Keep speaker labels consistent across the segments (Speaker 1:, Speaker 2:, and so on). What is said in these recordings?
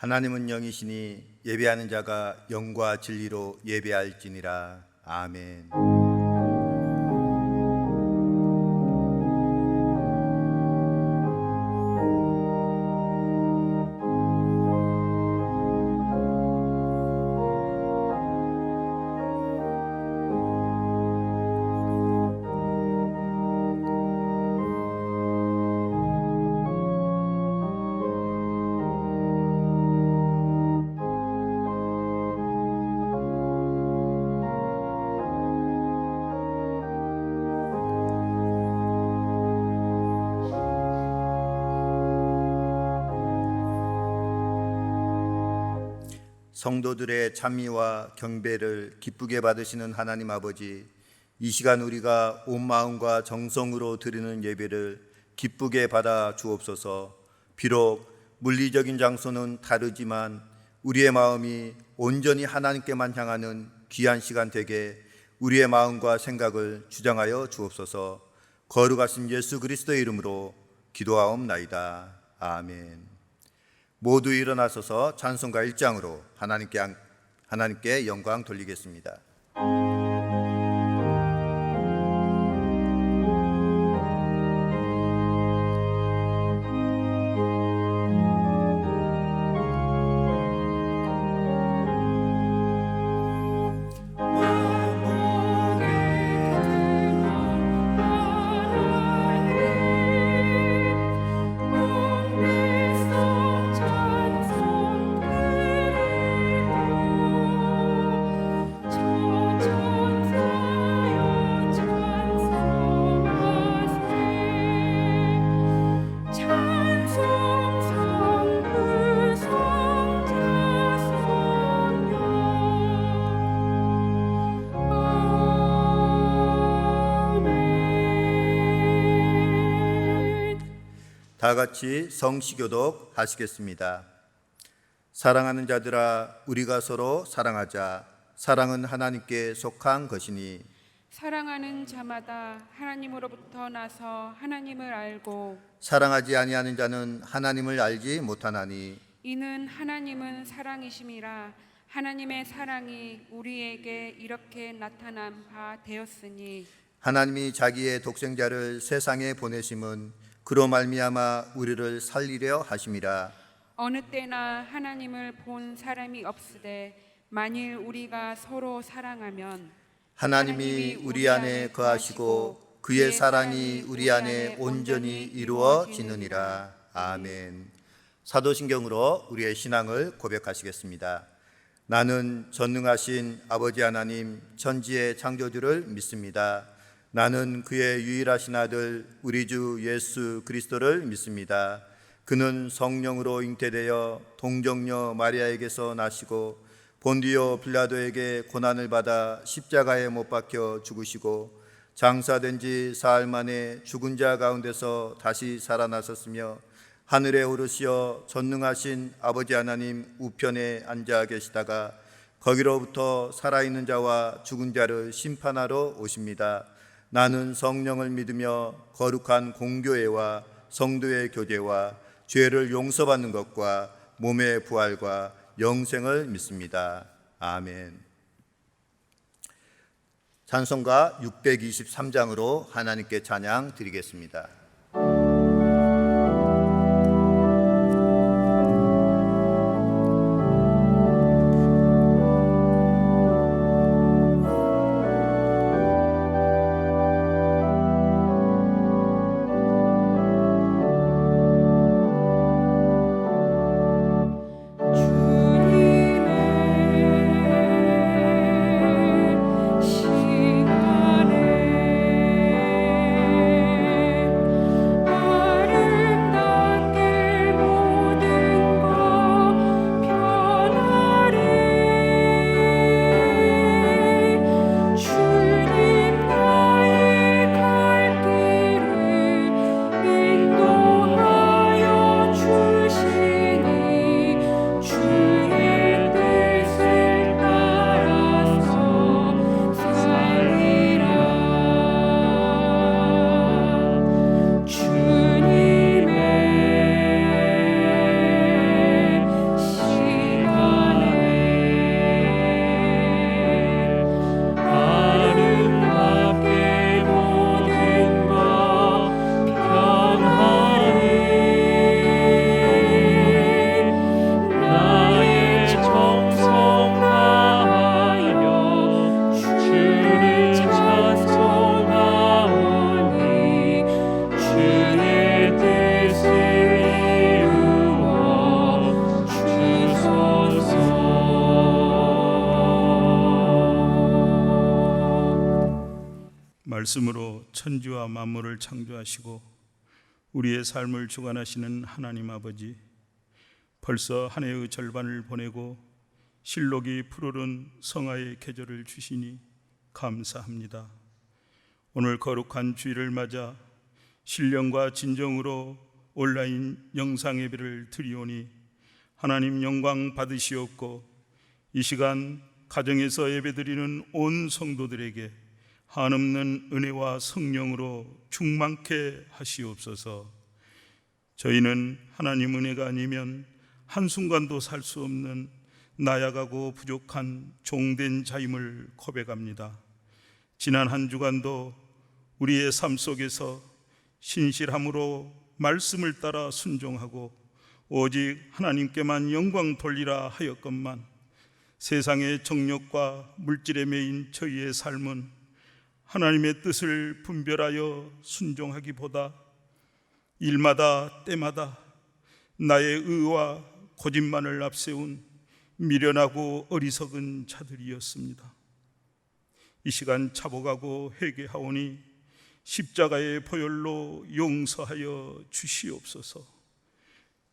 Speaker 1: 하나님은 영이시니 예배하는 자가 영과 진리로 예배할지니라. 아멘. 성도들의 찬미와 경배를 기쁘게 받으시는 하나님 아버지, 이 시간 우리가 온 마음과 정성으로 드리는 예배를 기쁘게 받아 주옵소서. 비록 물리적인 장소는 다르지만 우리의 마음이 온전히 하나님께만 향하는 귀한 시간 되게 우리의 마음과 생각을 주장하여 주옵소서. 거룩하신 예수 그리스도의 이름으로 기도하옵나이다. 아멘. 모두 일어나서서 찬송가 1장으로 하나님께 영광 돌리겠습니다. 다 같이 성시교독 하시겠습니다. 사랑하는 자들아, 우리가 서로 사랑하자. 사랑은 하나님께 속한 것이니
Speaker 2: 사랑하는 자마다 하나님으로부터 나서 하나님을 알고
Speaker 1: 사랑하지 아니하는 자는 하나님을 알지 못하나니
Speaker 2: 이는 하나님은 사랑이심이라. 하나님의 사랑이 우리에게 이렇게 나타난 바 되었으니
Speaker 1: 하나님이 자기의 독생자를 세상에 보내심은 그로 말미암아 우리를 살리려 하심이라.
Speaker 2: 어느 때나 하나님을 본 사람이 없으되 만일 우리가 서로 사랑하면
Speaker 1: 하나님이 우리 안에 거하시고 그의 사랑이 우리 안에 온전히 이루어지느니라. 아멘. 사도신경으로 우리의 신앙을 고백하시겠습니다. 나는 전능하신 아버지 하나님 천지의 창조주를 믿습니다. 나는 그의 유일하신 아들 우리 주 예수 그리스도를 믿습니다. 그는 성령으로 잉태되어 동정녀 마리아에게서 나시고 본디오 빌라도에게 고난을 받아 십자가에 못 박혀 죽으시고 장사된 지 사흘 만에 죽은 자 가운데서 다시 살아나셨으며 하늘에 오르시어 전능하신 아버지 하나님 우편에 앉아 계시다가 거기로부터 살아있는 자와 죽은 자를 심판하러 오십니다. 나는 성령을 믿으며 거룩한 공교회와 성도의 교제와 죄를 용서받는 것과 몸의 부활과 영생을 믿습니다. 아멘. 찬송가 623장으로 하나님께 찬양 드리겠습니다.
Speaker 3: 시간에 말씀으로 천지와 만물을 창조하시고 우리의 삶을 주관하시는 하나님 아버지, 벌써 한 해의 절반을 보내고 실록이 푸르른 성화의 계절을 주시니 감사합니다. 오늘 거룩한 주일을 맞아 신령과 진정으로 온라인 영상 예배를 드리오니 하나님 영광 받으시옵고, 이 시간 가정에서 예배드리는 온 성도들에게 한없는 은혜와 성령으로 충만케 하시옵소서. 저희는 하나님 은혜가 아니면 한순간도 살 수 없는 나약하고 부족한 종된 자임을 고백합니다. 지난 한 주간도 우리의 삶 속에서 신실함으로 말씀을 따라 순종하고 오직 하나님께만 영광 돌리라 하였건만, 세상의 정욕과 물질에 매인 저희의 삶은 하나님의 뜻을 분별하여 순종하기보다 일마다 때마다 나의 의와 고집만을 앞세운 미련하고 어리석은 자들이었습니다. 이 시간 차복하고 회개하오니 십자가의 보혈로 용서하여 주시옵소서.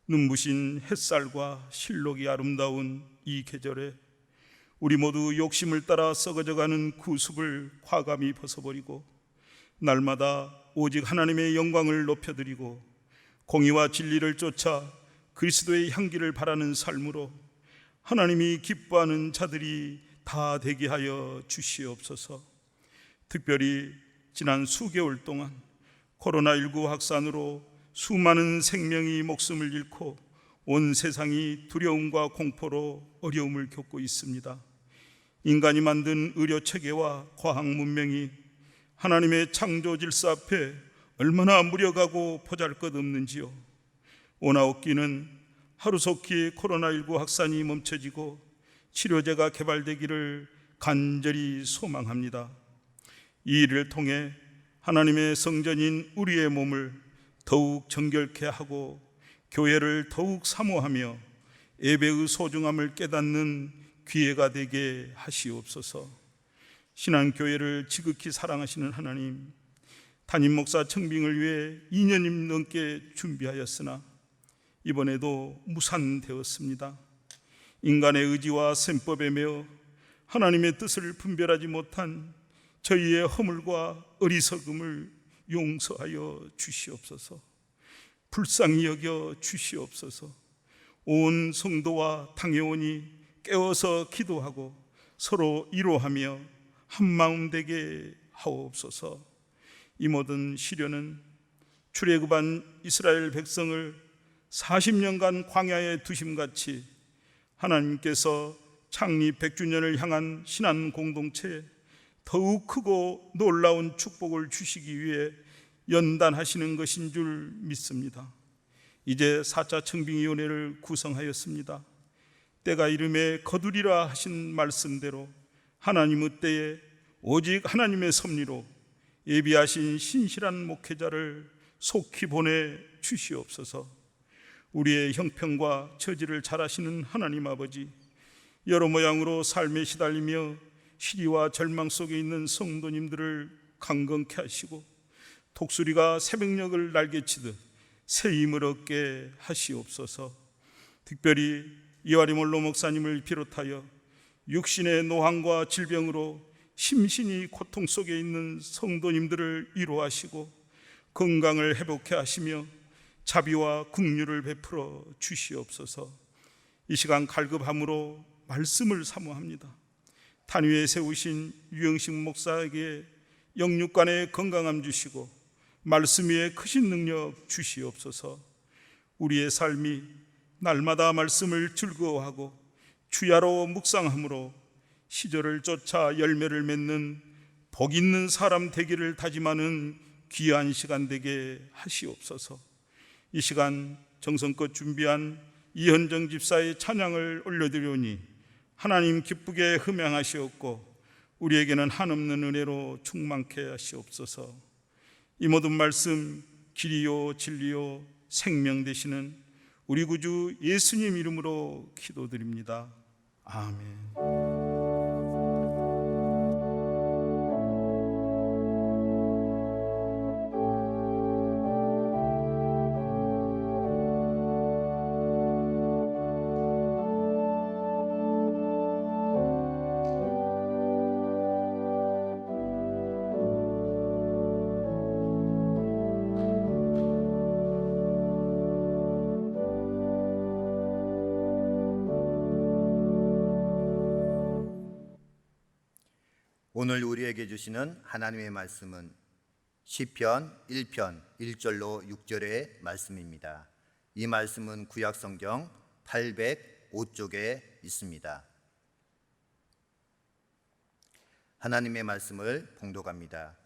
Speaker 3: 눈부신 햇살과 실록이 아름다운 이 계절에 우리 모두 욕심을 따라 썩어져가는 구습을 과감히 벗어버리고 날마다 오직 하나님의 영광을 높여드리고 공의와 진리를 쫓아 그리스도의 향기를 바라는 삶으로 하나님이 기뻐하는 자들이 다 되게 하여 주시옵소서. 특별히 지난 수개월 동안 코로나19 확산으로 수많은 생명이 목숨을 잃고 온 세상이 두려움과 공포로 어려움을 겪고 있습니다. 인간이 만든 의료 체계와 과학 문명이 하나님의 창조 질서 앞에 얼마나 무력하고 보잘것없는지요. 오나옵기는 하루속히 코로나19 확산이 멈춰지고 치료제가 개발되기를 간절히 소망합니다. 이 일을 통해 하나님의 성전인 우리의 몸을 더욱 정결케 하고 교회를 더욱 사모하며 예배의 소중함을 깨닫는 기회가 되게 하시옵소서. 신앙교회를 지극히 사랑하시는 하나님, 담임 목사 청빙을 위해 2년 넘게 준비하였으나 이번에도 무산되었습니다. 인간의 의지와 셈법에 매어 하나님의 뜻을 분별하지 못한 저희의 허물과 어리석음을 용서하여 주시옵소서. 불쌍히 여겨 주시옵소서. 온 성도와 당회원이 깨어서 기도하고 서로 위로하며 한마음 되게 하옵소서. 이 모든 시련은 출애굽한 이스라엘 백성을 40년간 광야에 두심같이 하나님께서 창립 100주년을 향한 신앙 공동체에 더욱 크고 놀라운 축복을 주시기 위해 연단하시는 것인 줄 믿습니다. 이제 4차 청빙위원회를 구성하였습니다. 때가 이름에 거두리라 하신 말씀대로 하나님의 때에 오직 하나님의 섭리로 예비하신 신실한 목회자를 속히 보내 주시옵소서. 우리의 형편과 처지를 잘 아시는 하나님 아버지, 여러 모양으로 삶에 시달리며 시리와 절망 속에 있는 성도님들을 강건케 하시고 독수리가 새벽녘을 날개치듯 새 힘을 얻게 하시옵소서. 특별히 이와리 몰로 목사님을 비롯하여 육신의 노환과 질병으로 심신이 고통 속에 있는 성도님들을 위로하시고 건강을 회복해 하시며 자비와 긍휼을 베풀어 주시옵소서. 이 시간 갈급함으로 말씀을 사모합니다. 단위에 세우신 유영식 목사에게 영육간의 건강함 주시고 말씀 위에 크신 능력 주시옵소서. 우리의 삶이 날마다 말씀을 즐거워하고 주야로 묵상함으로 시절을 쫓아 열매를 맺는 복 있는 사람 되기를 다짐하는 귀한 시간 되게 하시옵소서. 이 시간 정성껏 준비한 이현정 집사의 찬양을 올려드리오니 하나님 기쁘게 흠양하시옵고 우리에게는 한없는 은혜로 충만케 하시옵소서. 이 모든 말씀 길이요 진리요 생명 되시는 우리 구주 예수님 이름으로 기도드립니다. 아멘.
Speaker 1: 오늘 우리에게 주시는 하나님의 말씀은 시편 1편 1절로 6절의 말씀입니다. 이 말씀은 구약 성경 805쪽에 있습니다. 하나님의 말씀을 봉독합니다.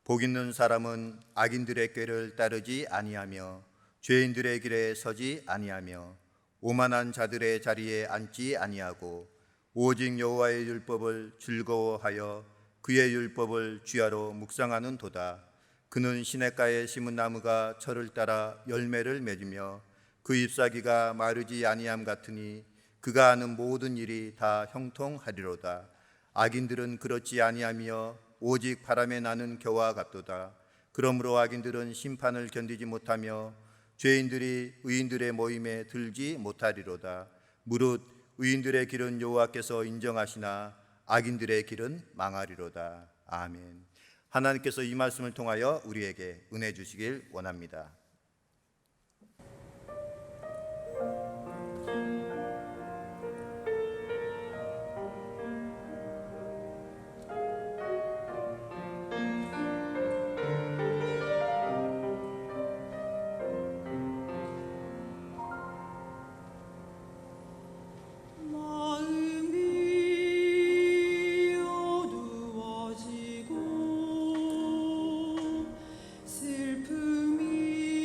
Speaker 1: 복 있는 사람은 악인들의 꾀를 따르지 아니하며 죄인들의 길에 서지 아니하며 오만한 자들의 자리에 앉지 아니하고 오직 여호와의 율법을 즐거워하여 그의 율법을 주야로 묵상하는 도다. 그는 시냇가에 심은 나무가 철을 따라 열매를 맺으며 그 잎사귀가 마르지 아니함 같으니 그가 하는 모든 일이 다 형통하리로다. 악인들은 그렇지 아니하며 오직 바람에 나는 겨와 같도다. 그러므로 악인들은 심판을 견디지 못하며 죄인들이 의인들의 모임에 들지 못하리로다. 무릇 의인들의 길은 여호와께서 인정하시나 악인들의 길은 망하리로다. 아멘. 하나님께서 이 말씀을 통하여 우리에게 은혜 주시길 원합니다.
Speaker 4: 슬픔이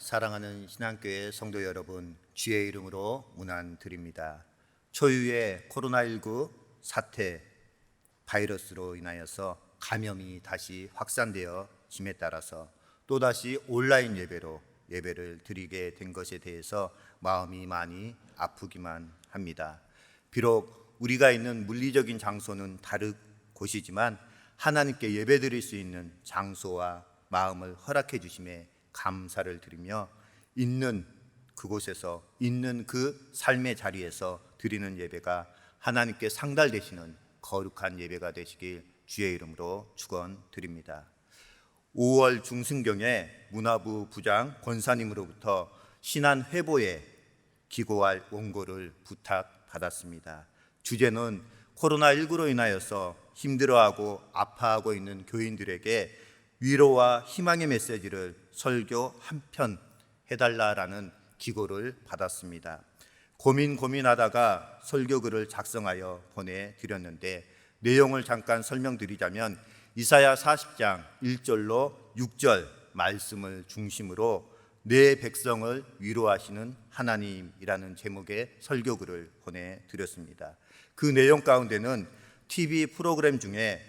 Speaker 1: 사랑하는 신앙교회 성도 여러분, 주의 이름으로 문안드립니다. 초유의 코로나19 사태 바이러스로 인하여서 감염이 다시 확산되어 짐에 따라서 또다시 온라인 예배로 예배를 드리게 된 것에 대해서 마음이 많이 아프기만 합니다. 비록 우리가 있는 물리적인 장소는 다른 곳이지만 하나님께 예배드릴 수 있는 장소와 마음을 허락해 주심에 감사를 드리며 있는 그곳에서 있는 그 삶의 자리에서 드리는 예배가 하나님께 상달되시는 거룩한 예배가 되시길 주의 이름으로 축원드립니다. 5월 중순경에 문화부 부장 권사님으로부터 신안 회보에 기고할 원고를 부탁받았습니다. 주제는 코로나19로 인하여서 힘들어하고 아파하고 있는 교인들에게 위로와 희망의 메시지를 설교 한 편 해달라라는 기고를 받았습니다. 고민하다가 설교글을 작성하여 보내드렸는데 내용을 잠깐 설명드리자면 이사야 40장 1절로 6절 말씀을 중심으로 내 백성을 위로하시는 하나님이라는 제목의 설교글을 보내드렸습니다. 그 내용 가운데는 TV 프로그램 중에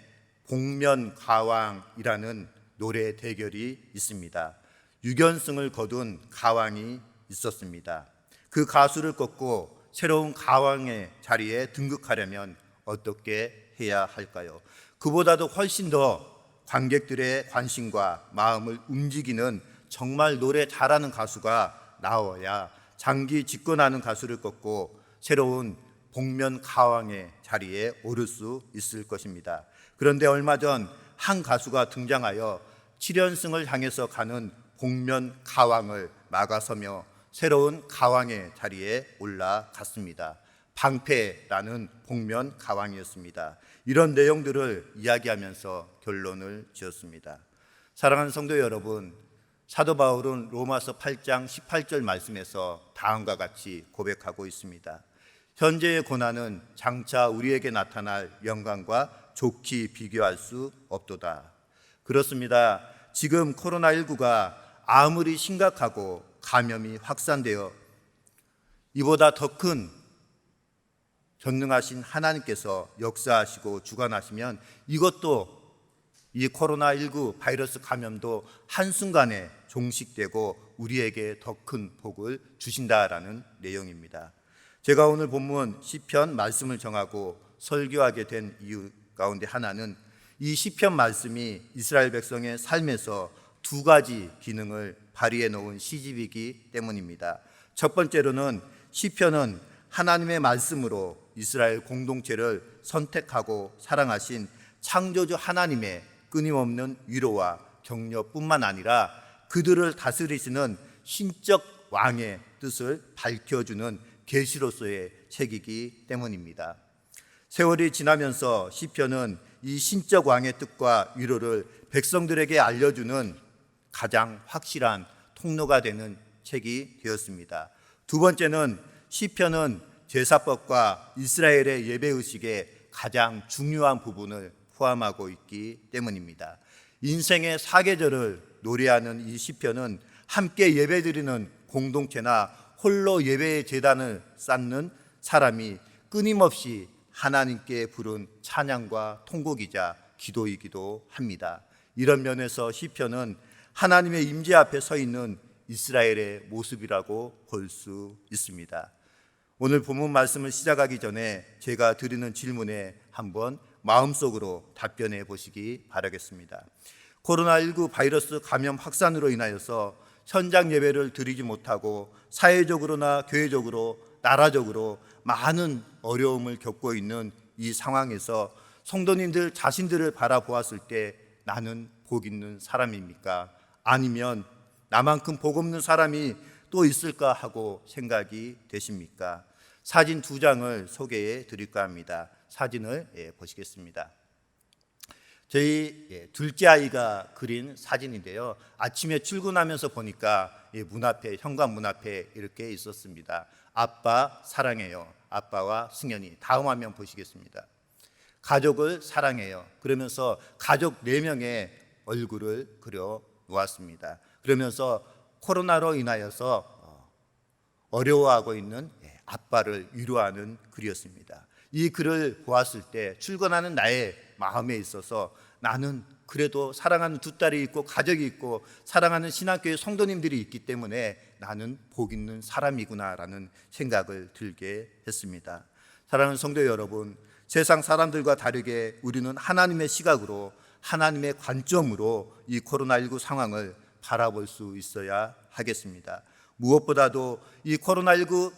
Speaker 1: 복면가왕이라는 노래 대결이 있습니다. 6연승을 거둔 가왕이 있었습니다. 그 가수를 꺾고 새로운 가왕의 자리에 등극하려면 어떻게 해야 할까요? 그보다도 훨씬 더 관객들의 관심과 마음을 움직이는 정말 노래 잘하는 가수가 나와야 장기 집권하는 가수를 꺾고 새로운 복면가왕의 자리에 오를 수 있을 것입니다. 그런데 얼마 전 한 가수가 등장하여 7연승을 향해서 가는 복면가왕을 막아서며 새로운 가왕의 자리에 올라갔습니다. 방패라는 복면가왕이었습니다. 이런 내용들을 이야기하면서 결론을 지었습니다. 사랑하는 성도 여러분, 사도 바울은 로마서 8장 18절 말씀에서 다음과 같이 고백하고 있습니다. 현재의 고난은 장차 우리에게 나타날 영광과 좋게 비교할 수 없도다. 그렇습니다. 지금 코로나19가 아무리 심각하고 감염이 확산되어 이보다 더 큰 전능하신 하나님께서 역사하시고 주관하시면 이것도 이 코로나19 바이러스 감염도 한순간에 종식되고 우리에게 더 큰 복을 주신다라는 내용입니다. 제가 오늘 본문 시편 말씀을 정하고 설교하게 된 이유 가운데 하나는 이 시편 말씀이 이스라엘 백성의 삶에서 두 가지 기능을 발휘해 놓은 시집이기 때문입니다. 첫 번째로는 시편은 하나님의 말씀으로 이스라엘 공동체를 선택하고 사랑하신 창조주 하나님의 끊임없는 위로와 격려뿐만 아니라 그들을 다스리시는 신적 왕의 뜻을 밝혀주는 계시로서의 책이기 때문입니다. 세월이 지나면서 시편은 이 신적 왕의 뜻과 위로를 백성들에게 알려주는 가장 확실한 통로가 되는 책이 되었습니다. 두 번째는 시편은 제사법과 이스라엘의 예배의식의 가장 중요한 부분을 포함하고 있기 때문입니다. 인생의 사계절을 노래하는 이 시편은 함께 예배드리는 공동체나 홀로 예배의 제단을 쌓는 사람이 끊임없이 하나님께 부른 찬양과 통곡이자 기도이기도 합니다. 이런 면에서 시편은 하나님의 임재 앞에 서 있는 이스라엘의 모습이라고 볼 수 있습니다. 오늘 본문 말씀을 시작하기 전에 제가 드리는 질문에 한번 마음속으로 답변해 보시기 바라겠습니다. 코로나19 바이러스 감염 확산으로 인하여서 현장 예배를 드리지 못하고 사회적으로나 교회적으로 나라적으로 많은 어려움을 겪고 있는 이 상황에서 성도님들 자신들을 바라보았을 때 나는 복 있는 사람입니까? 아니면 나만큼 복 없는 사람이 또 있을까 하고 생각이 되십니까? 사진 두 장을 소개해 드릴까 합니다. 사진을 보시겠습니다. 저희 둘째 아이가 그린 사진인데요. 아침에 출근하면서 보니까 문 앞에, 현관 문 앞에 이렇게 있었습니다. 아빠 사랑해요. 아빠와 승현이. 다음 화면 보시겠습니다. 가족을 사랑해요. 그러면서 가족 4명의 얼굴을 그려 놓았습니다. 그러면서 코로나로 인하여서 어려워하고 있는 아빠를 위로하는 글이었습니다. 이 글을 보았을 때 출근하는 나의 마음에 있어서 나는 그래도 사랑하는 두 딸이 있고 가족이 있고 사랑하는 신학교의 성도님들이 있기 때문에 나는 복 있는 사람이구나라는 생각을 들게 했습니다. 사랑하는 성도 여러분, 세상 사람들과 다르게 우리는 하나님의 시각으로 하나님의 관점으로 이 코로나19 상황을 바라볼 수 있어야 하겠습니다. 무엇보다도 이 코로나19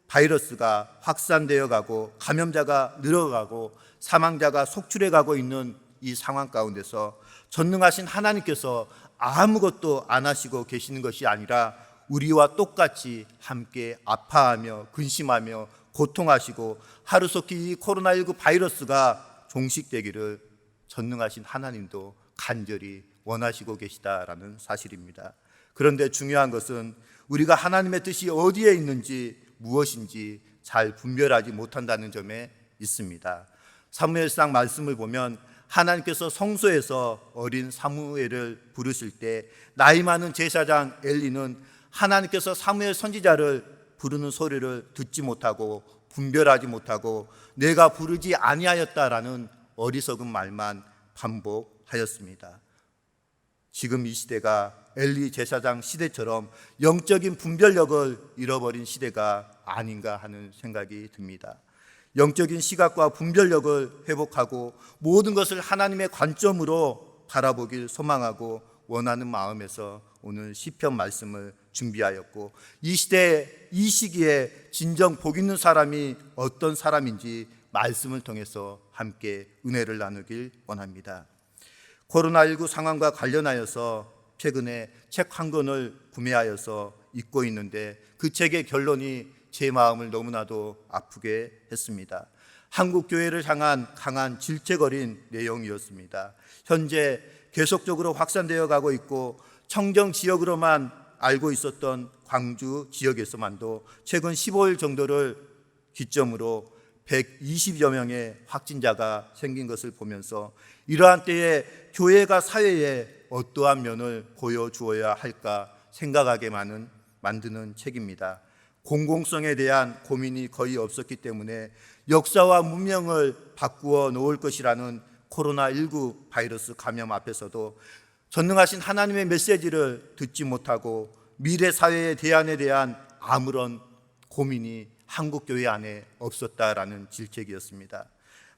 Speaker 1: 바이러스가 확산되어 가고 감염자가 늘어가고 사망자가 속출해 가고 있는 이 상황 가운데서 전능하신 하나님께서 아무것도 안 하시고 계시는 것이 아니라 우리와 똑같이 함께 아파하며 근심하며 고통하시고 하루속히 이 코로나19 바이러스가 종식되기를 전능하신 하나님도 간절히 원하시고 계시다라는 사실입니다. 그런데 중요한 것은 우리가 하나님의 뜻이 어디에 있는지 무엇인지 잘 분별하지 못한다는 점에 있습니다. 사무엘상 말씀을 보면 하나님께서 성소에서 어린 사무엘을 부르실 때 나이 많은 제사장 엘리는 하나님께서 사무엘 선지자를 부르는 소리를 듣지 못하고 분별하지 못하고 내가 부르지 아니하였다라는 어리석은 말만 반복하였습니다. 지금 이 시대가 엘리 제사장 시대처럼 영적인 분별력을 잃어버린 시대가 아닌가 하는 생각이 듭니다. 영적인 시각과 분별력을 회복하고 모든 것을 하나님의 관점으로 바라보길 소망하고 원하는 마음에서 오늘 시편 말씀을 준비하였고 이 시대에 이 시기에 진정 복 있는 사람이 어떤 사람인지 말씀을 통해서 함께 은혜를 나누길 원합니다. 코로나19 상황과 관련하여서 최근에 책 한 권을 구매하여서 읽고 있는데 그 책의 결론이 제 마음을 너무나도 아프게 했습니다. 한국 교회를 향한 강한 질책어린 내용이었습니다. 현재 계속적으로 확산되어 가고 있고 청정 지역으로만 알고 있었던 광주 지역에서만도 최근 15일 정도를 기점으로 120여 명의 확진자가 생긴 것을 보면서 이러한 때에 교회가 사회에 어떠한 면을 보여주어야 할까 생각하게 만드는 책입니다. 공공성에 대한 고민이 거의 없었기 때문에 역사와 문명을 바꾸어 놓을 것이라는 코로나19 바이러스 감염 앞에서도 전능하신 하나님의 메시지를 듣지 못하고 미래 사회의 대안에 대한 아무런 고민이 한국교회 안에 없었다라는 질책이었습니다.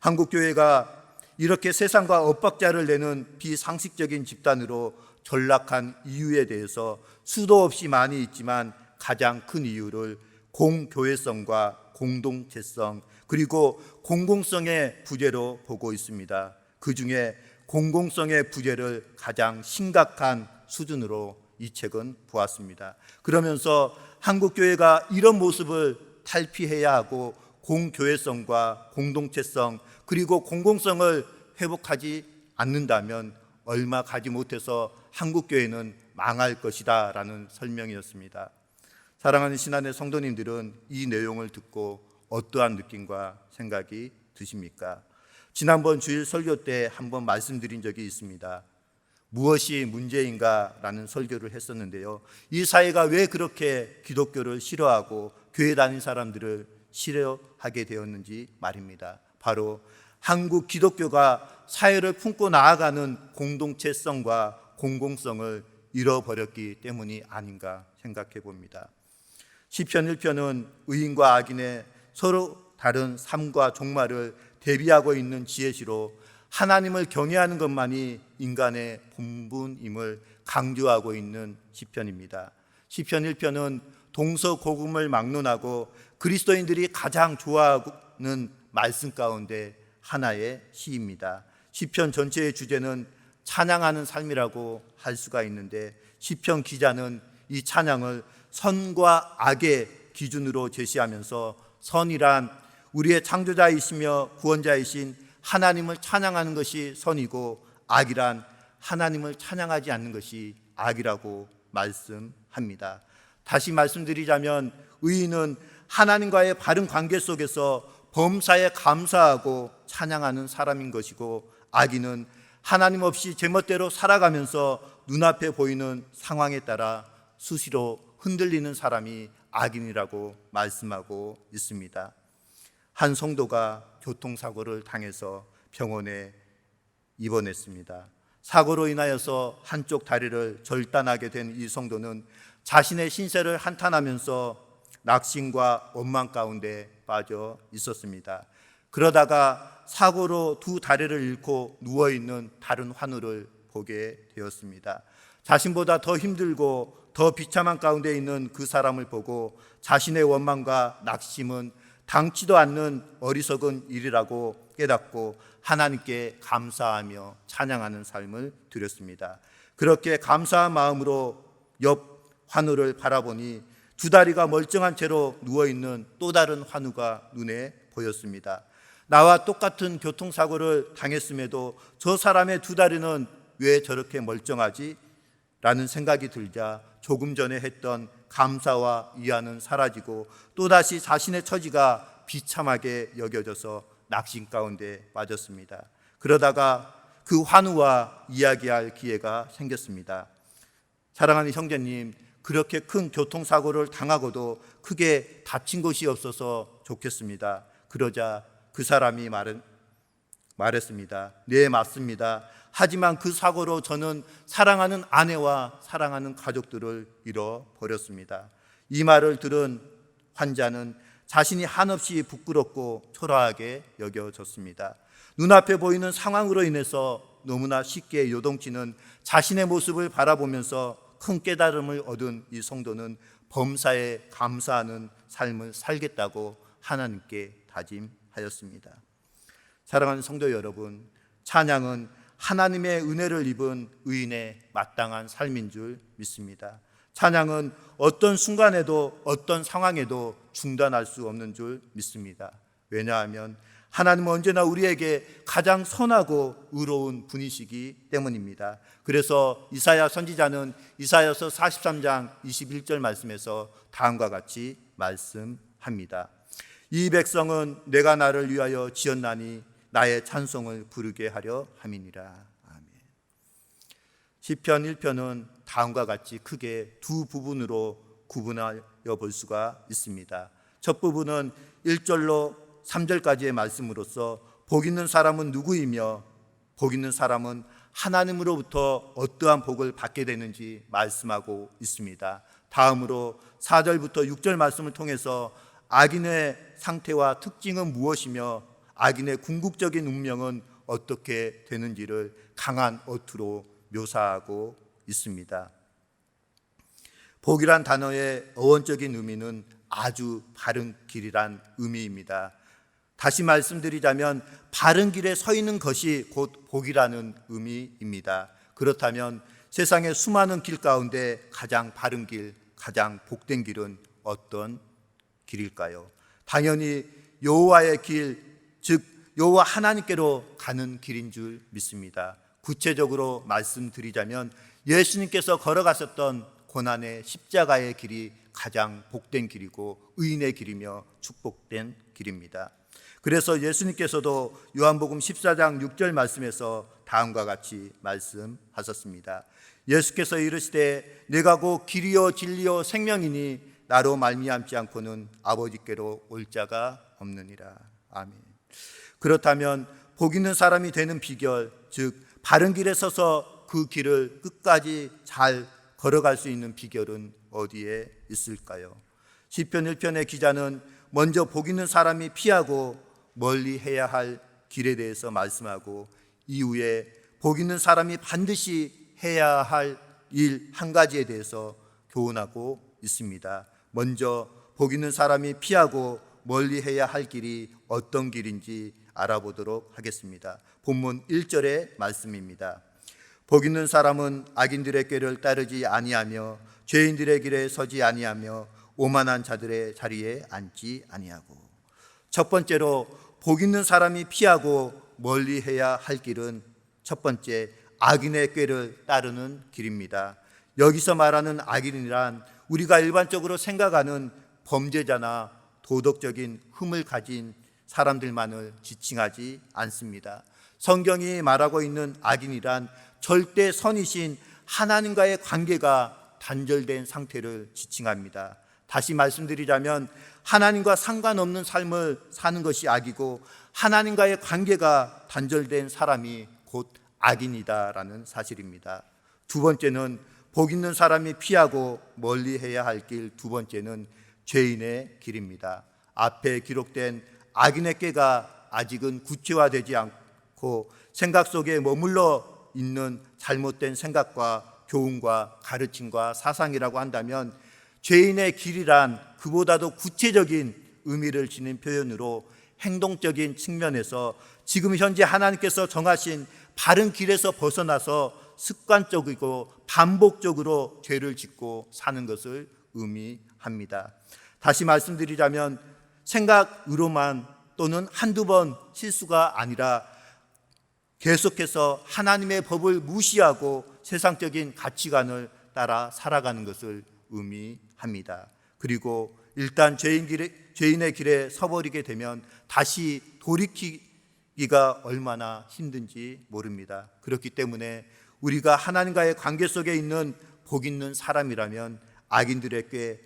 Speaker 1: 한국교회가 이렇게 세상과 엇박자를 내는 비상식적인 집단으로 전락한 이유에 대해서 수도 없이 많이 있지만 가장 큰 이유를 공교회성과 공동체성 그리고 공공성의 부재로 보고 있습니다. 그 중에 공공성의 부재를 가장 심각한 수준으로 이 책은 보았습니다. 그러면서 한국교회가 이런 모습을 탈피해야 하고 공교회성과 공동체성 그리고 공공성을 회복하지 않는다면 얼마 가지 못해서 한국교회는 망할 것이다 라는 설명이었습니다. 사랑하는 신안의 성도님들은 이 내용을 듣고 어떠한 느낌과 생각이 드십니까? 지난번 주일 설교 때 한번 말씀드린 적이 있습니다. 무엇이 문제인가 라는 설교를 했었는데요. 이 사회가 왜 그렇게 기독교를 싫어하고 교회 다닌 사람들을 싫어하게 되었는지 말입니다. 바로 한국 기독교가 사회를 품고 나아가는 공동체성과 공공성을 잃어버렸기 때문이 아닌가 생각해 봅니다. 시편 1편은 의인과 악인의 서로 다른 삶과 종말을 대비하고 있는 지혜시로 하나님을 경외하는 것만이 인간의 본분임을 강조하고 있는 시편입니다. 시편 1편은 동서고금을 막론하고 그리스도인들이 가장 좋아하는 말씀 가운데 하나의 시입니다. 시편 전체의 주제는 찬양하는 삶이라고 할 수가 있는데 시편 기자는 이 찬양을 선과 악의 기준으로 제시하면서 선이란 우리의 창조자이시며 구원자이신 하나님을 찬양하는 것이 선이고 악이란 하나님을 찬양하지 않는 것이 악이라고 말씀합니다. 다시 말씀드리자면 의인은 하나님과의 바른 관계 속에서 범사에 감사하고 찬양하는 사람인 것이고 악인은 하나님 없이 제멋대로 살아가면서 눈앞에 보이는 상황에 따라 수시로 흔들리는 사람이 악인이라고 말씀하고 있습니다. 한 성도가 교통사고를 당해서 병원에 입원했습니다. 사고로 인하여서 한쪽 다리를 절단하게 된 이 성도는 자신의 신세를 한탄하면서 낙심과 원망 가운데 빠져 있었습니다. 그러다가 사고로 두 다리를 잃고 누워있는 다른 환우를 보게 되었습니다. 자신보다 더 힘들고 더 비참한 가운데 있는 그 사람을 보고 자신의 원망과 낙심은 당치도 않는 어리석은 일이라고 깨닫고 하나님께 감사하며 찬양하는 삶을 드렸습니다. 그렇게 감사한 마음으로 옆 환우를 바라보니 두 다리가 멀쩡한 채로 누워있는 또 다른 환우가 눈에 보였습니다. 나와 똑같은 교통사고를 당했음에도 저 사람의 두 다리는 왜 저렇게 멀쩡하지? 라는 생각이 들자 조금 전에 했던 감사와 이해는 사라지고 또다시 자신의 처지가 비참하게 여겨져서 낙심 가운데 빠졌습니다. 그러다가 그 환우와 이야기할 기회가 생겼습니다. 사랑하는 형제님, 그렇게 큰 교통사고를 당하고도 크게 다친 것이 없어서 좋겠습니다. 그러자 그 사람이 말했습니다. 네, 맞습니다. 하지만 그 사고로 저는 사랑하는 아내와 사랑하는 가족들을 잃어버렸습니다. 이 말을 들은 환자는 자신이 한없이 부끄럽고 초라하게 여겨졌습니다. 눈앞에 보이는 상황으로 인해서 너무나 쉽게 요동치는 자신의 모습을 바라보면서 큰 깨달음을 얻은 이 성도는 범사에 감사하는 삶을 살겠다고 하나님께 다짐하였습니다. 사랑하는 성도 여러분, 찬양은 하나님의 은혜를 입은 의인의 마땅한 삶인 줄 믿습니다. 찬양은 어떤 순간에도 어떤 상황에도 중단할 수 없는 줄 믿습니다. 왜냐하면 하나님은 언제나 우리에게 가장 선하고 의로운 분이시기 때문입니다. 그래서 이사야 선지자는 이사야서 43장 21절 말씀에서 다음과 같이 말씀합니다. 이 백성은 내가 나를 위하여 지었나니 나의 찬송을 부르게 하려 함이니라. 아멘. 시편 1편은 다음과 같이 크게 두 부분으로 구분하여 볼 수가 있습니다. 첫 부분은 1절로 3절까지의 말씀으로서 복 있는 사람은 누구이며 복 있는 사람은 하나님으로부터 어떠한 복을 받게 되는지 말씀하고 있습니다. 다음으로 4절부터 6절 말씀을 통해서 악인의 상태와 특징은 무엇이며 악인의 궁극적인 운명은 어떻게 되는지를 강한 어투로 묘사하고 있습니다. 복이란 단어의 어원적인 의미는 아주 바른 길이란 의미입니다. 다시 말씀드리자면 바른 길에 서 있는 것이 곧 복이라는 의미입니다. 그렇다면 세상의 수많은 길 가운데 가장 바른 길, 가장 복된 길은 어떤 길일까요? 당연히 여호와의 길, 즉 여호와 하나님께로 가는 길인 줄 믿습니다. 구체적으로 말씀드리자면 예수님께서 걸어가셨던 고난의 십자가의 길이 가장 복된 길이고 의인의 길이며 축복된 길입니다. 그래서 예수님께서도 요한복음 14장 6절 말씀에서 다음과 같이 말씀하셨습니다. 예수께서 이르시되 내가 곧 길이요 진리요 생명이니 나로 말미암지 않고는 아버지께로 올 자가 없느니라. 아멘. 그렇다면 복 있는 사람이 되는 비결, 즉 바른 길에 서서 그 길을 끝까지 잘 걸어갈 수 있는 비결은 어디에 있을까요? 시편 1편의 기자는 먼저 복 있는 사람이 피하고 멀리 해야 할 길에 대해서 말씀하고 이후에 복 있는 사람이 반드시 해야 할 일 한 가지에 대해서 교훈하고 있습니다. 먼저 복 있는 사람이 피하고 멀리 해야 할 길이 어떤 길인지 알아보도록 하겠습니다. 본문 1절의 말씀입니다. 복 있는 사람은 악인들의 꾀를 따르지 아니하며 죄인들의 길에 서지 아니하며 오만한 자들의 자리에 앉지 아니하고. 첫 번째로 복 있는 사람이 피하고 멀리 해야 할 길은 첫 번째 악인의 꾀를 따르는 길입니다. 여기서 말하는 악인이란 우리가 일반적으로 생각하는 범죄자나 도덕적인 흠을 가진 사람들만을 지칭하지 않습니다. 성경이 말하고 있는 악인이란 절대 선이신 하나님과의 관계가 단절된 상태를 지칭합니다. 다시 말씀드리자면 하나님과 상관없는 삶을 사는 것이 악이고 하나님과의 관계가 단절된 사람이 곧 악인이다라는 사실입니다. 두 번째는 복 있는 사람이 피하고 멀리해야 할 길, 두 번째는 죄인의 길입니다. 앞에 기록된 악인의 꾀가 아직은 구체화되지 않고 생각 속에 머물러 있는 잘못된 생각과 교훈과 가르침과 사상이라고 한다면, 죄인의 길이란 그보다도 구체적인 의미를 지닌 표현으로 행동적인 측면에서 지금 현재 하나님께서 정하신 바른 길에서 벗어나서 습관적이고 반복적으로 죄를 짓고 사는 것을 의미합니다. 다시 말씀드리자면 생각으로만 또는 한두 번 실수가 아니라 계속해서 하나님의 법을 무시하고 세상적인 가치관을 따라 살아가는 것을 의미합니다. 그리고 일단 죄인의 길에 서버리게 되면 다시 돌이키기가 얼마나 힘든지 모릅니다. 그렇기 때문에 우리가 하나님과의 관계 속에 있는 복 있는 사람이라면 악인들의 꾀,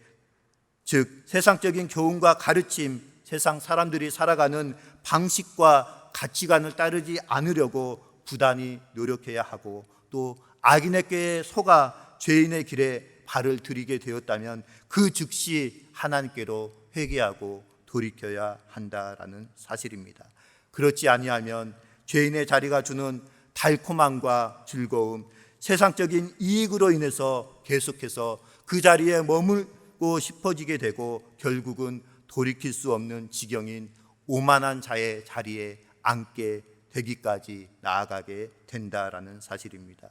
Speaker 1: 즉 세상적인 교훈과 가르침, 세상 사람들이 살아가는 방식과 가치관을 따르지 않으려고 부단히 노력해야 하고, 또 악인의 꾀에 속아 죄인의 길에 발을 들이게 되었다면 그 즉시 하나님께로 회개하고 돌이켜야 한다라는 사실입니다. 그렇지 아니하면 죄인의 자리가 주는 달콤함과 즐거움, 세상적인 이익으로 인해서 계속해서 그 자리에 머물고 싶어지게 되고 결국은 돌이킬 수 없는 지경인 오만한 자의 자리에 앉게 되기까지 나아가게 된다라는 사실입니다.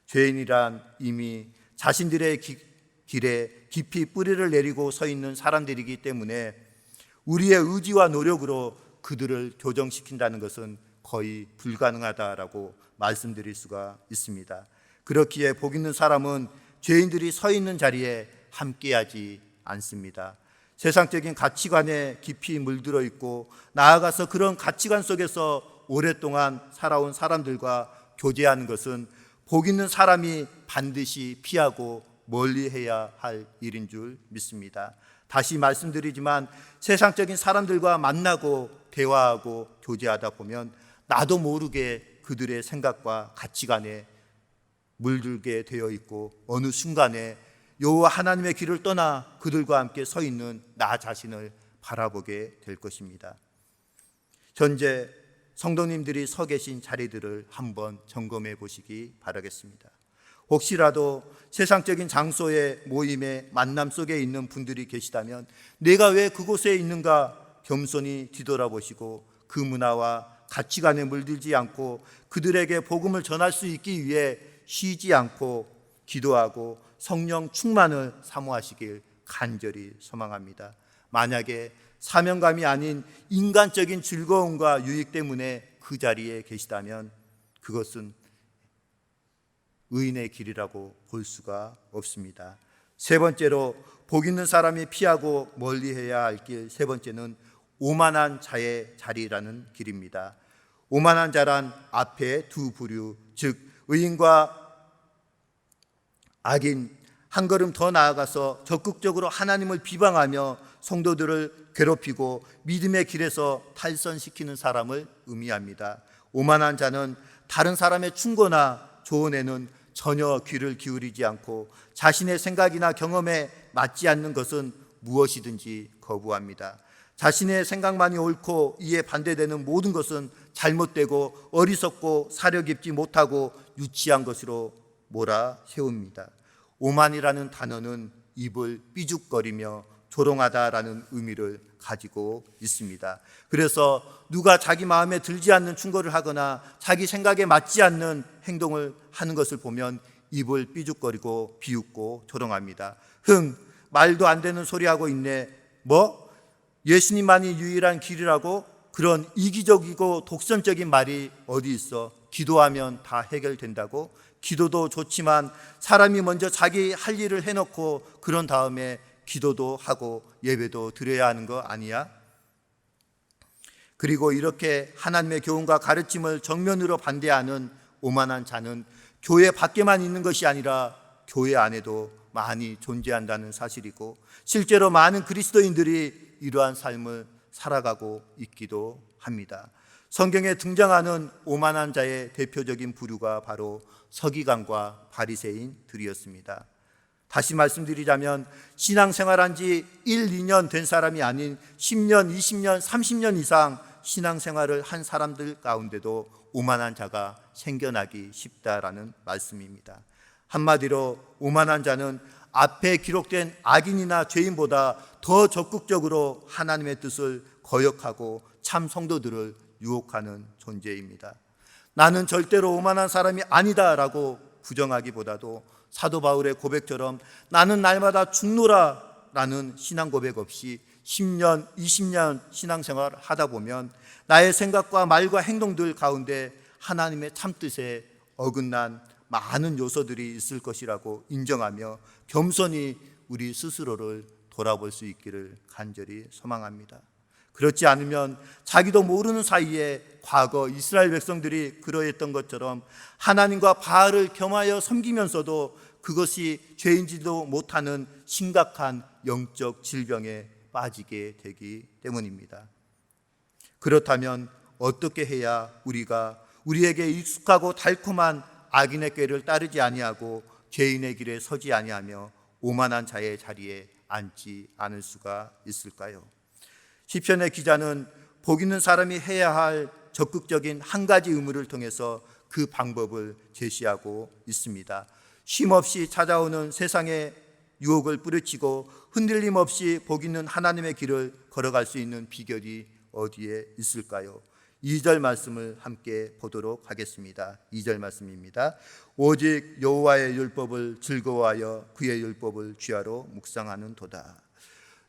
Speaker 1: 죄인이란 이미 자신들의 길에 깊이 뿌리를 내리고 서 있는 사람들이기 때문에 우리의 의지와 노력으로 그들을 교정시킨다는 것은 거의 불가능하다라고 말씀드릴 수가 있습니다. 그렇기에 복 있는 사람은 죄인들이 서 있는 자리에 함께하지 않습니다. 세상적인 가치관에 깊이 물들어 있고 나아가서 그런 가치관 속에서 오랫동안 살아온 사람들과 교제하는 것은 복 있는 사람이 반드시 피하고 멀리해야 할 일인 줄 믿습니다. 다시 말씀드리지만 세상적인 사람들과 만나고 대화하고 교제하다 보면 나도 모르게 그들의 생각과 가치관에 물들게 되어 있고 어느 순간에 여호와 하나님의 길을 떠나 그들과 함께 서 있는 나 자신을 바라보게 될 것입니다. 현재 성도님들이 서 계신 자리들을 한번 점검해 보시기 바라겠습니다. 혹시라도 세상적인 장소의 모임의 만남 속에 있는 분들이 계시다면 내가 왜 그곳에 있는가 겸손히 뒤돌아보시고 그 문화와 가치관에 물들지 않고 그들에게 복음을 전할 수 있기 위해 쉬지 않고 기도하고 성령 충만을 사모하시길 간절히 소망합니다. 만약에 사명감이 아닌 인간적인 즐거움과 유익 때문에 그 자리에 계시다면 그것은 의인의 길이라고 볼 수가 없습니다. 세 번째로 복 있는 사람이 피하고 멀리해야 할 길, 세 번째는 오만한 자의 자리라는 길입니다. 오만한 자란 앞에 두 부류, 즉 의인과 악인, 한 걸음 더 나아가서 적극적으로 하나님을 비방하며 성도들을 괴롭히고 믿음의 길에서 탈선시키는 사람을 의미합니다. 오만한 자는 다른 사람의 충고나 조언에는 전혀 귀를 기울이지 않고 자신의 생각이나 경험에 맞지 않는 것은 무엇이든지 거부합니다. 자신의 생각만이 옳고 이에 반대되는 모든 것은 잘못되고 어리석고 사려 깊지 못하고 유치한 것으로 몰아세웁니다. 오만이라는 단어는 입을 삐죽거리며 조롱하다라는 의미를 가지고 있습니다. 그래서 누가 자기 마음에 들지 않는 충고를 하거나 자기 생각에 맞지 않는 행동을 하는 것을 보면 입을 삐죽거리고 비웃고 조롱합니다. 말도 안 되는 소리 하고 있네. 뭐? 예수님만이 유일한 길이라고? 그런 이기적이고 독선적인 말이 어디 있어? 기도하면 다 해결된다고? 기도도 좋지만 사람이 먼저 자기 할 일을 해놓고 그런 다음에 기도도 하고 예배도 드려야 하는 거 아니야? 그리고 이렇게 하나님의 교훈과 가르침을 정면으로 반대하는 오만한 자는 교회 밖에만 있는 것이 아니라 교회 안에도 많이 존재한다는 사실이고, 실제로 많은 그리스도인들이 이러한 삶을 살아가고 있기도 합니다. 성경에 등장하는 오만한 자의 대표적인 부류가 바로 서기관과 바리새인들이었습니다. 다시 말씀드리자면 신앙생활한 지 1, 2년 된 사람이 아닌 10년, 20년, 30년 이상 신앙생활을 한 사람들 가운데도 오만한 자가 생겨나기 쉽다라는 말씀입니다. 한마디로 오만한 자는 앞에 기록된 악인이나 죄인보다 더 적극적으로 하나님의 뜻을 거역하고 참 성도들을 유혹하는 존재입니다. 나는 절대로 오만한 사람이 아니다라고 부정하기보다도 사도 바울의 고백처럼 나는 날마다 죽노라라는 신앙 고백 없이 10년, 20년 신앙생활 하다 보면 나의 생각과 말과 행동들 가운데 하나님의 참뜻에 어긋난 많은 요소들이 있을 것이라고 인정하며 겸손히 우리 스스로를 돌아볼 수 있기를 간절히 소망합니다. 그렇지 않으면 자기도 모르는 사이에 과거 이스라엘 백성들이 그러했던 것처럼 하나님과 바알을 겸하여 섬기면서도 그것이 죄인지도 못하는 심각한 영적 질병에 빠지게 되기 때문입니다. 그렇다면 어떻게 해야 우리에게 익숙하고 달콤한 악인의 꾀를 따르지 아니하고 죄인의 길에 서지 아니하며 오만한 자의 자리에 앉지 않을 수가 있을까요? 시편의 기자는 복 있는 사람이 해야 할 적극적인 한 가지 의무를 통해서 그 방법을 제시하고 있습니다. 쉼없이 찾아오는 세상의 유혹을 뿌리치고 흔들림 없이 복 있는 하나님의 길을 걸어갈 수 있는 비결이 어디에 있을까요? 2절 말씀을 함께 보도록 하겠습니다. 2절 말씀입니다. 오직 여호와의 율법을 즐거워하여 그의 율법을 주야로 묵상하는 도다.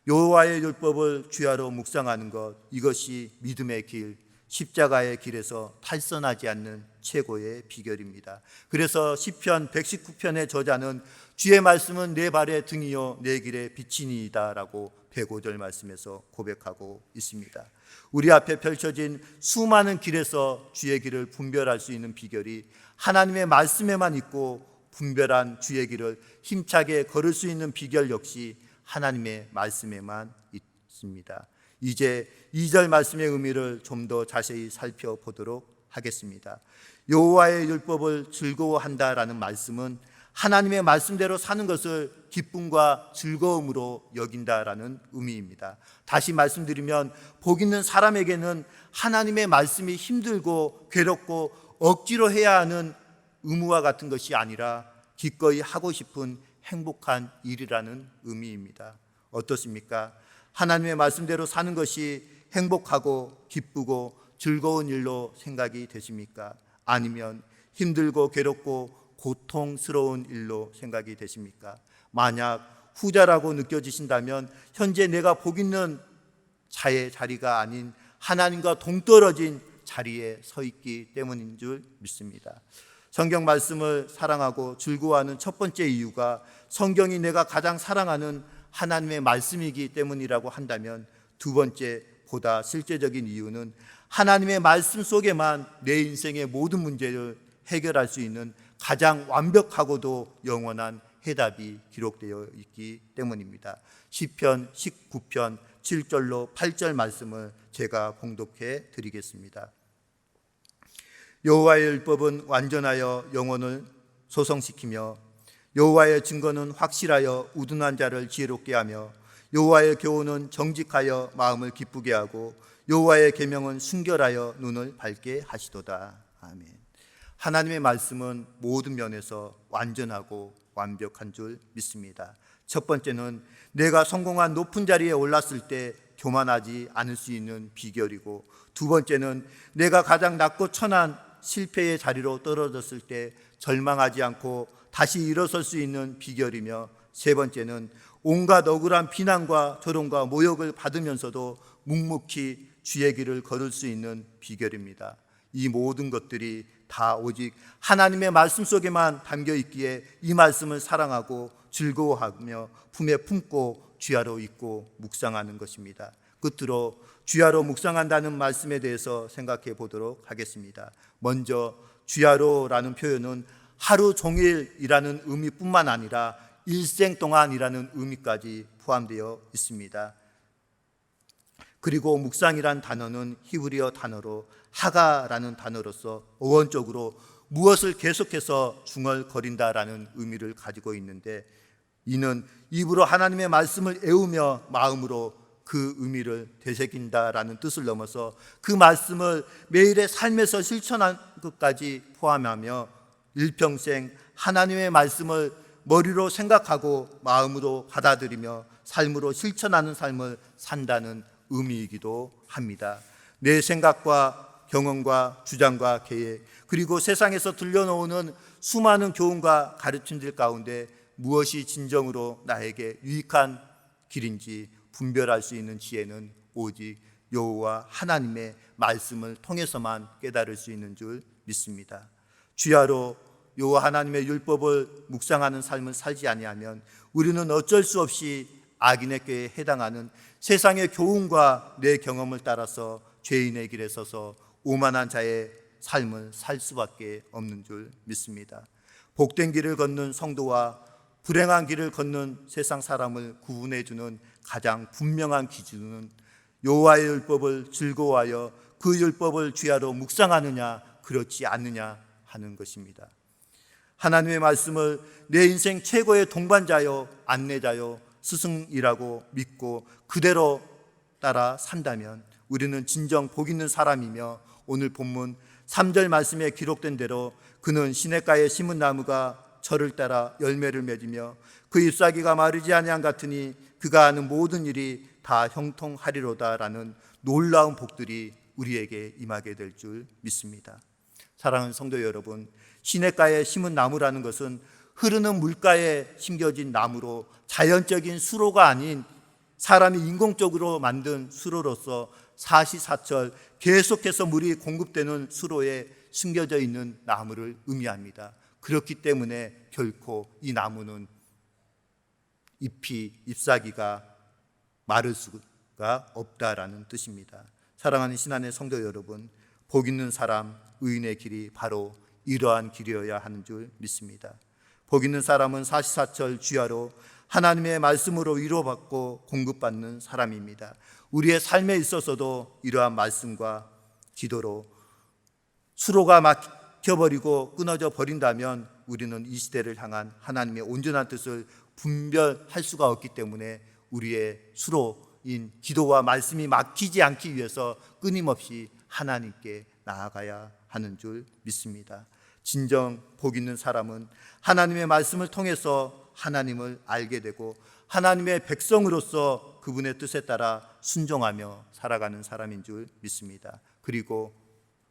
Speaker 1: 여호와의 율법을 주야로 묵상하는 것, 이것이 믿음의 길, 십자가의 길에서 탈선하지 않는 최고의 비결입니다. 그래서 시편 119편의 저자는 주의 말씀은 내 발의 등이요 내 길의 빛이니이다 라고 105절 말씀에서 고백하고 있습니다. 우리 앞에 펼쳐진 수많은 길에서 주의 길을 분별할 수 있는 비결이 하나님의 말씀에만 있고, 분별한 주의 길을 힘차게 걸을 수 있는 비결 역시 하나님의 말씀에만 있습니다. 이제 2절 말씀의 의미를 좀 더 자세히 살펴보도록 하겠습니다. 여호와의 율법을 즐거워한다라는 말씀은 하나님의 말씀대로 사는 것을 기쁨과 즐거움으로 여긴다라는 의미입니다. 다시 말씀드리면 복 있는 사람에게는 하나님의 말씀이 힘들고 괴롭고 억지로 해야 하는 의무와 같은 것이 아니라 기꺼이 하고 싶은 행복한 일이라는 의미입니다. 어떻습니까? 하나님의 말씀대로 사는 것이 행복하고 기쁘고 즐거운 일로 생각이 되십니까? 아니면 힘들고 괴롭고 고통스러운 일로 생각이 되십니까? 만약 후자라고 느껴지신다면 현재 내가 복 있는 자의 자리가 아닌 하나님과 동떨어진 자리에 서 있기 때문인 줄 믿습니다. 성경 말씀을 사랑하고 즐거워하는 첫 번째 이유가 성경이 내가 가장 사랑하는 하나님의 말씀이기 때문이라고 한다면, 두 번째 보다 실제적인 이유는 하나님의 말씀 속에만 내 인생의 모든 문제를 해결할 수 있는 가장 완벽하고도 영원한 해답이 기록되어 있기 때문입니다. 시편 19편 7절로 8절 말씀을 제가 봉독해 드리겠습니다. 여호와의 율법은 완전하여 영혼을 소성시키며 여호와의 증거는 확실하여 우둔한 자를 지혜롭게 하며 여호와의 교훈은 정직하여 마음을 기쁘게 하고 여호와의 계명은 순결하여 눈을 밝게 하시도다. 아멘. 하나님의 말씀은 모든 면에서 완전하고 완벽한 줄 믿습니다. 첫 번째는 내가 성공한 높은 자리에 올랐을 때 교만하지 않을 수 있는 비결이고, 두 번째는 내가 가장 낮고 천한 실패의 자리로 떨어졌을 때 절망하지 않고 다시 일어설 수 있는 비결이며, 세 번째는 온갖 억울한 비난과 조롱과 모욕을 받으면서도 묵묵히 주의 길을 걸을 수 있는 비결입니다. 이 모든 것들이 다 오직 하나님의 말씀 속에만 담겨 있기에 이 말씀을 사랑하고 즐거워하며 품에 품고 주야로 읽고 묵상하는 것입니다. 끝으로 주야로 묵상한다는 말씀에 대해서 생각해 보도록 하겠습니다. 먼저 주야로라는 표현은 하루 종일이라는 의미뿐만 아니라 일생 동안이라는 의미까지 포함되어 있습니다. 그리고 묵상이란 단어는 히브리어 단어로 하가라는 단어로서 어원적으로 무엇을 계속해서 중얼거린다라는 의미를 가지고 있는데, 이는 입으로 하나님의 말씀을 애우며 마음으로 그 의미를 되새긴다라는 뜻을 넘어서 그 말씀을 매일의 삶에서 실천한 것까지 포함하며 일평생 하나님의 말씀을 머리로 생각하고 마음으로 받아들이며 삶으로 실천하는 삶을 산다는 의미이기도 합니다. 내 생각과 경험과 주장과 계획, 그리고 세상에서 들려놓는 수많은 교훈과 가르침들 가운데 무엇이 진정으로 나에게 유익한 길인지 분별할 수 있는 지혜는 오직 여호와 하나님의 말씀을 통해서만 깨달을 수 있는 줄 믿습니다. 주야로 여호와 하나님의 율법을 묵상하는 삶을 살지 아니하면 우리는 어쩔 수 없이 악인의 꾀에 해당하는 세상의 교훈과 내 경험을 따라서 죄인의 길에 서서 오만한 자의 삶을 살 수밖에 없는 줄 믿습니다. 복된 길을 걷는 성도와 불행한 길을 걷는 세상 사람을 구분해 주는 가장 분명한 기준은 여호와의 율법을 즐거워하여 그 율법을 주야로 묵상하느냐 그렇지 않느냐 하는 것입니다. 하나님의 말씀을 내 인생 최고의 동반자요 안내자요 스승이라고 믿고 그대로 따라 산다면 우리는 진정 복 있는 사람이며, 오늘 본문 3절 말씀에 기록된 대로 그는 시냇가에 심은 나무가 철을 따라 열매를 맺으며 그 잎사귀가 마르지 아니한 같으니 그가 하는 모든 일이 다 형통하리로다라는 놀라운 복들이 우리에게 임하게 될 줄 믿습니다. 사랑하는 성도 여러분, 시냇가에 심은 나무라는 것은 흐르는 물가에 심겨진 나무로 자연적인 수로가 아닌 사람이 인공적으로 만든 수로로서 사시사철 계속해서 물이 공급되는 수로에 숨겨져 있는 나무를 의미합니다. 그렇기 때문에 결코 이 나무는 잎사귀가 마를 수가 없다라는 뜻입니다. 사랑하는 신안의 성도 여러분, 복 있는 사람, 의인의 길이 바로 이러한 길이어야 하는 줄 믿습니다. 복 있는 사람은 사시사철 주야로 하나님의 말씀으로 위로받고 공급받는 사람입니다. 우리의 삶에 있어서도 이러한 말씀과 기도로 수로가 막혀버리고 끊어져 버린다면 우리는 이 시대를 향한 하나님의 온전한 뜻을 분별할 수가 없기 때문에 우리의 수로인 기도와 말씀이 막히지 않기 위해서 끊임없이 하나님께 나아가야 하는 줄 믿습니다. 진정 복 있는 사람은 하나님의 말씀을 통해서 하나님을 알게 되고 하나님의 백성으로서 그분의 뜻에 따라 순종하며 살아가는 사람인 줄 믿습니다. 그리고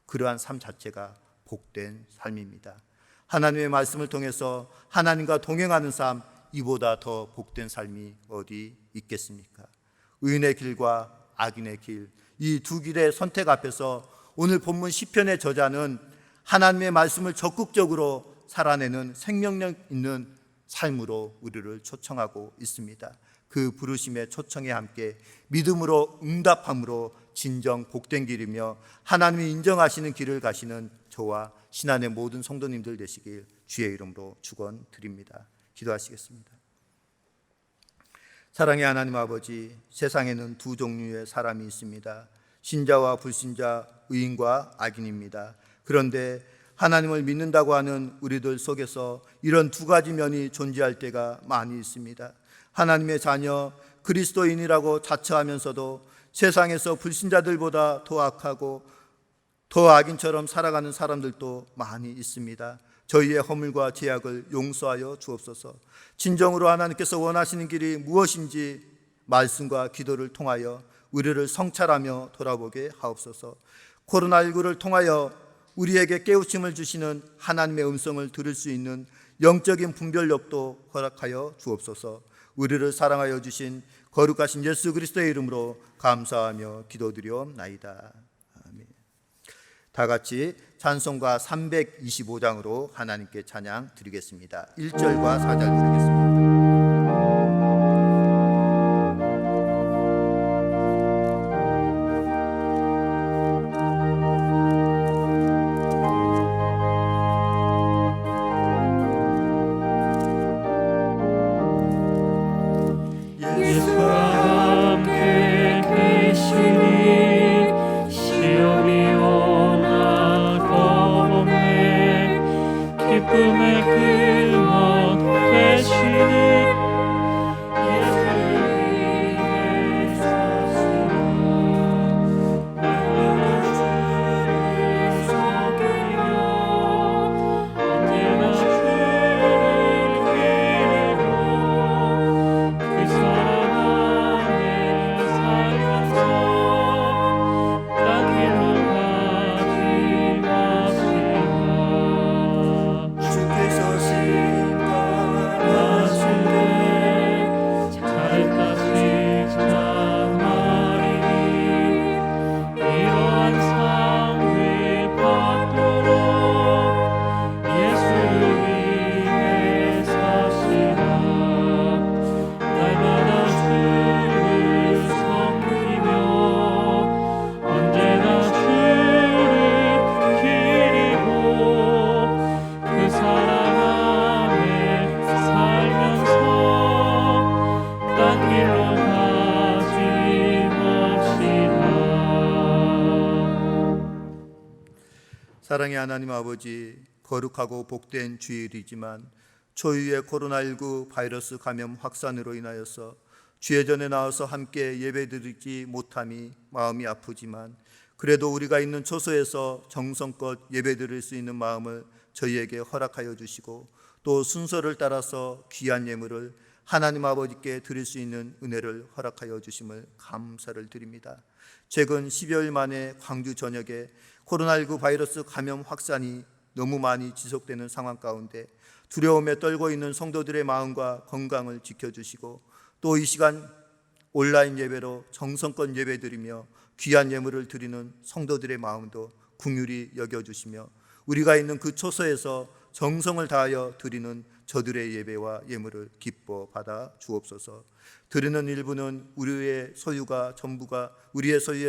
Speaker 1: 그러한 삶 자체가 복된 삶입니다. 하나님의 말씀을 통해서 하나님과 동행하는 삶, 이보다 더 복된 삶이 어디 있겠습니까? 의인의 길과 악인의 길, 이 두 길의 선택 앞에서 오늘 본문 시편의 저자는 하나님의 말씀을 적극적으로 살아내는 생명력 있는 삶으로 우리를 초청하고 있습니다. 그 부르심의 초청에 함께 믿음으로 응답함으로 진정 복된 길이며 하나님이 인정하시는 길을 가시는 저와 신안의 모든 성도님들 되시길 주의 이름으로 축원드립니다. 기도하시겠습니다. 사랑의 하나님 아버지, 세상에는 두 종류의 사람이 있습니다. 신자와 불신자, 의인과 악인입니다. 그런데 하나님을 믿는다고 하는 우리들 속에서 이런 두 가지 면이 존재할 때가 많이 있습니다. 하나님의 자녀, 그리스도인이라고 자처하면서도 세상에서 불신자들보다 더 악하고 더 악인처럼 살아가는 사람들도 많이 있습니다. 저희의 허물과 죄악을 용서하여 주옵소서. 진정으로 하나님께서 원하시는 길이 무엇인지 말씀과 기도를 통하여 우리를 성찰하며 돌아보게 하옵소서. 코로나19를 통하여 우리에게 깨우침을 주시는 하나님의 음성을 들을 수 있는 영적인 분별력도 허락하여 주옵소서. 우리를 사랑하여 주신 거룩하신 예수 그리스도의 이름으로 감사하며 기도드리옵나이다. 아멘. 다 같이 찬송가 325장으로 하나님께 찬양 드리겠습니다. 1절과 4절 드리겠습니다. 사랑의 하나님 아버지, 거룩하고 복된 주일이지만 초유의 코로나19 바이러스 감염 확산으로 인하여서 주의 전에 나와서 함께 예배드리지 못함이 마음이 아프지만 그래도 우리가 있는 초소에서 정성껏 예배드릴 수 있는 마음을 저희에게 허락하여 주시고 또 순서를 따라서 귀한 예물을 하나님 아버지께 드릴 수 있는 은혜를 허락하여 주심을 감사를 드립니다. 최근 10여일 만에 광주 전역에 코로나19 바이러스 감염 확산이 너무 많이 지속되는 상황 가운데 두려움에 떨고 있는 성도들의 마음과 건강을 지켜주시고 또 이 시간 온라인 예배로 정성껏 예배드리며 귀한 예물을 드리는 성도들의 마음도 긍휼히 여겨주시며 우리가 있는 그 초소에서 정성을 다하여 드리는 저들의 예배와 예물을 기뻐 받아 주옵소서. 드리는 일부는 우리의 소유의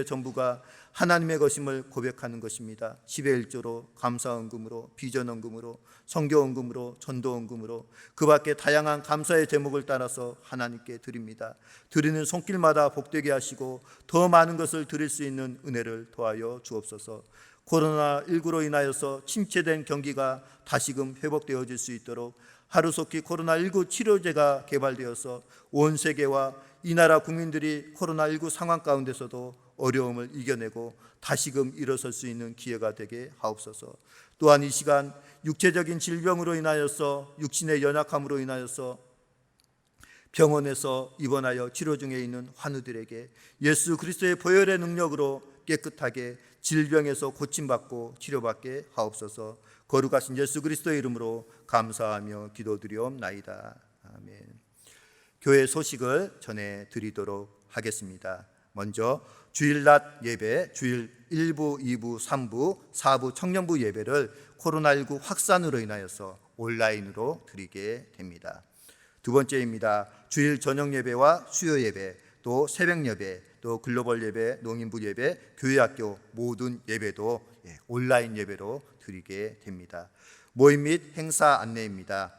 Speaker 1: 전부가 하나님의 것임을 고백하는 것입니다. 10의 1조로 감사헌금으로 비전헌금으로 성교헌금으로 전도헌금으로 그 밖에 다양한 감사의 제목을 따라서 하나님께 드립니다. 드리는 손길마다 복되게 하시고 더 많은 것을 드릴 수 있는 은혜를 더하여 주옵소서. 코로나19로 인하여서 침체된 경기가 다시금 회복되어질 수 있도록 하루속히 코로나19 치료제가 개발되어서 온 세계와 이 나라 국민들이 코로나19 상황 가운데서도 어려움을 이겨내고 다시금 일어설 수 있는 기회가 되게 하옵소서. 또한 이 시간 육체적인 질병으로 인하여서 육신의 연약함으로 인하여서 병원에서 입원하여 치료 중에 있는 환우들에게 예수 그리스도의 보혈의 능력으로 깨끗하게 질병에서 고침받고 치료받게 하옵소서. 거룩하신 예수 그리스도의 이름으로 감사하며 기도드리옵나이다. 아멘. 교회 소식을 전해드리도록 하겠습니다. 먼저 주일 낮 예배, 주일 1부, 2부, 3부, 4부 청년부 예배를 코로나19 확산으로 인하여서 온라인으로 드리게 됩니다. 두 번째입니다. 주일 저녁 예배와 수요 예배, 또 새벽 예배, 또 글로벌 예배, 농인부 예배, 교회학교 모든 예배도 온라인 예배로 드리게 됩니다. 모임 및 행사 안내입니다.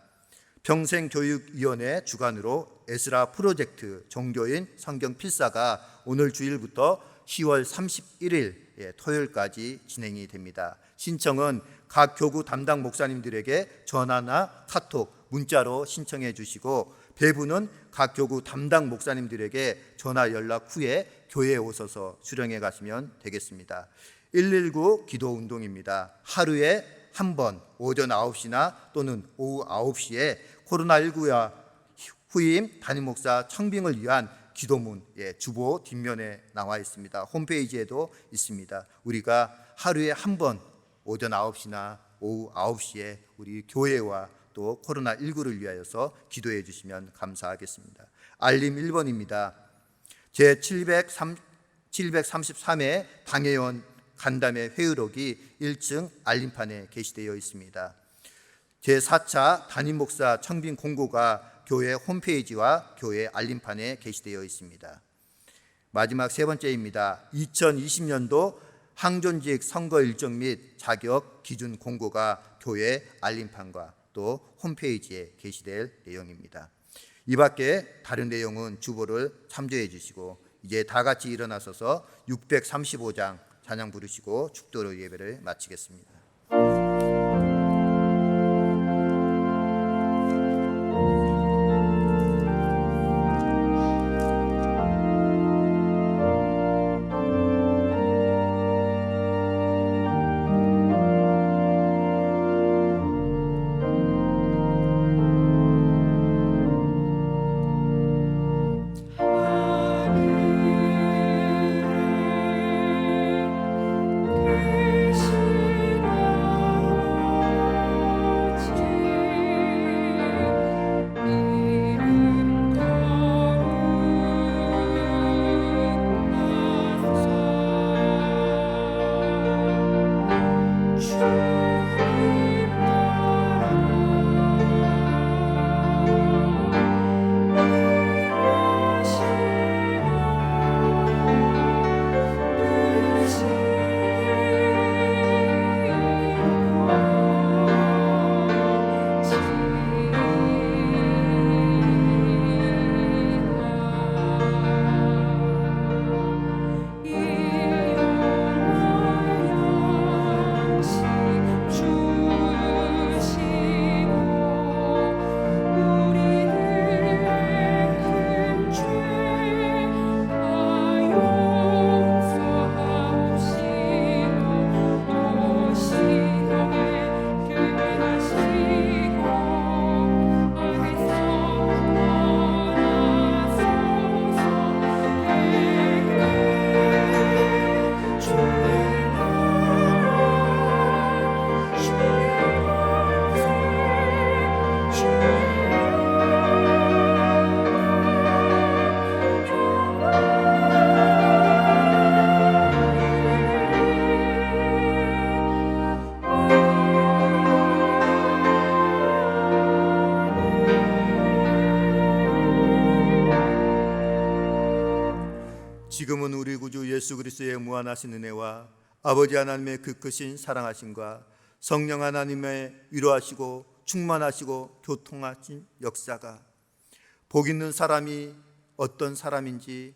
Speaker 1: 평생교육위원회 주관으로 에스라 프로젝트 종교인 성경 필사가 오늘 주일부터 10월 31일 토요일까지 진행이 됩니다. 신청은 각 교구 담당 목사님들에게 전화나 카톡, 문자로 신청해 주시고 배부는 각 교구 담당 목사님들에게 전화 연락 후에 교회에 오셔서 수령해 가시면 되겠습니다. 119 기도운동입니다. 하루에 한 번 오전 9시나 또는 오후 9시에 코로나19와 후임 담임 목사 청빙을 위한 기도문 주보 뒷면에 나와 있습니다. 홈페이지에도 있습니다. 우리가 하루에 한 번 오전 9시나 오후 9시에 우리 교회와 또 코로나19를 위하여서 기도해 주시면 감사하겠습니다. 알림 1번입니다. 제 733회 당회원 간담회 회의록이 1층 알림판에 게시되어 있습니다. 제4차 담임 목사 청빙 공고가 교회 홈페이지와 교회 알림판에 게시되어 있습니다. 마지막 세 번째입니다. 2020년도 항존직 선거 일정 및 자격 기준 공고가 교회 알림판과 또 홈페이지에 게시될 내용입니다. 이 밖에 다른 내용은 주보를 참조해 주시고 이제 다 같이 일어나셔서 635장 찬양 부르시고 축도로 예배를 마치겠습니다.
Speaker 4: 계시나
Speaker 1: 지금은 우리 구주 예수 그리스도의 무한하신 은혜와 아버지 하나님의 그 크신 사랑하심과 성령 하나님의 위로하시고 충만하시고 교통하신 역사가 복 있는 사람이 어떤 사람인지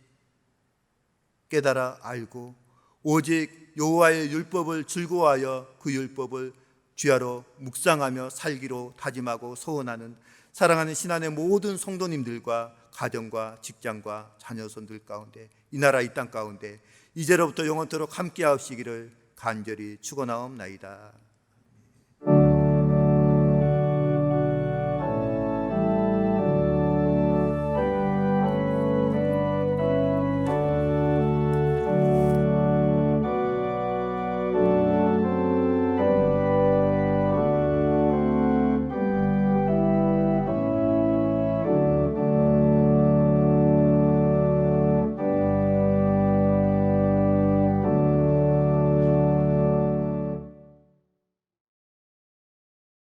Speaker 1: 깨달아 알고 오직 여호와의 율법을 즐거워하여 그 율법을 주야로 묵상하며 살기로 다짐하고 소원하는 사랑하는 신안의 모든 성도님들과 가정과 직장과 자녀손들 가운데 이 나라 이 땅 가운데 이제로부터 영원토록 함께하시기를 간절히 축원하옵나이다.